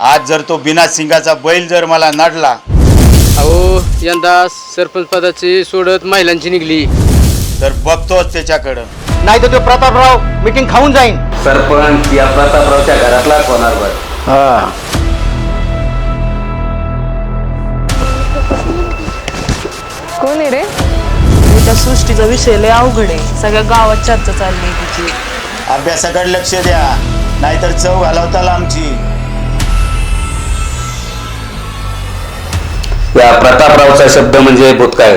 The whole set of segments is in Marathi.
आज जर तो बिना सिंगाचा बैल जर मला नडला, अहो यंदा सरपंच पदाची सोडत महिलांची निघली तर बघतोच त्याच्याकडं. नाही तर तो प्रतापराव मीटिंग खाऊन जाईन. सरपंच या प्रतापरावच्या घरातलाच होणार बघ. कोण आहे रे? त्या सृष्टीचा विषय लय अवघड आहे. सगळ्या गावात चर्चा चालली आहे तिची. अभ्यासाकडे लक्ष द्या, नाहीतर चव घालवताल आमची. या प्रतापरावचा शब्द म्हणजे भूतकाळ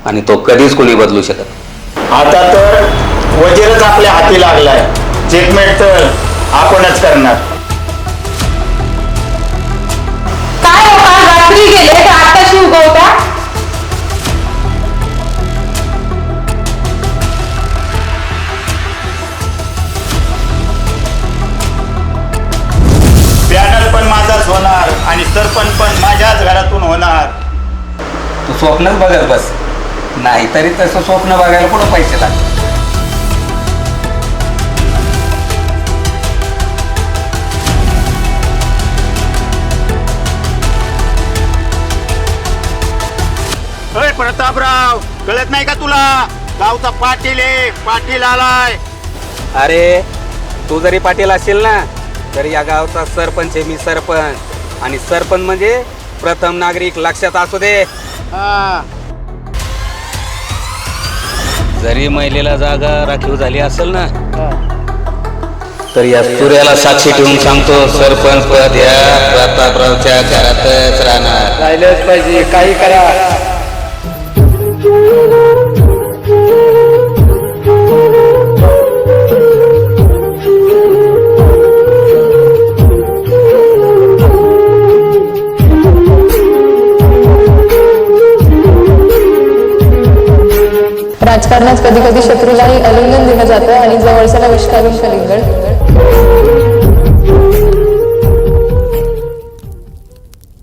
आणि तो कधीच कोणी बदलू शकत. आता तर वजीरच आपल्या हाती लागलाय. चेकमेट तर आपणच करणार. काय होता? रात्री गेले तर आताशी उगवता? पॅनल पण माझाच होणार आणि सरपंच पण माझ्याच घरातून होणार. तू स्वप्नच बघत बस, नाहीतरी तसं स्वप्न बघायला कुठं पैसे लागतात. अरे प्रतापराव, कळत नाही का तुला? गावचा पाटील आहे, पाटील आलाय. अरे तू जरी पाटील असेल ना, तरी या गावचा सरपंच आहे मी. सरपंच आणि सरपंच म्हणजे प्रथम नागरिक, लक्षात असू दे. जरी महिलेला जागा राखीव झाली असेल ना, तर या सूर्याला साक्षी ठेवून सांगतो, सरपंच पद या प्रतापरावच्या घरातच राहणार. राहिलंच पाहिजे, काही करा. राजकारणात कधी कधी शत्रूलाही अलिंगन दिलं जातं आणि जवळच्याला विष घालून कलिंगड.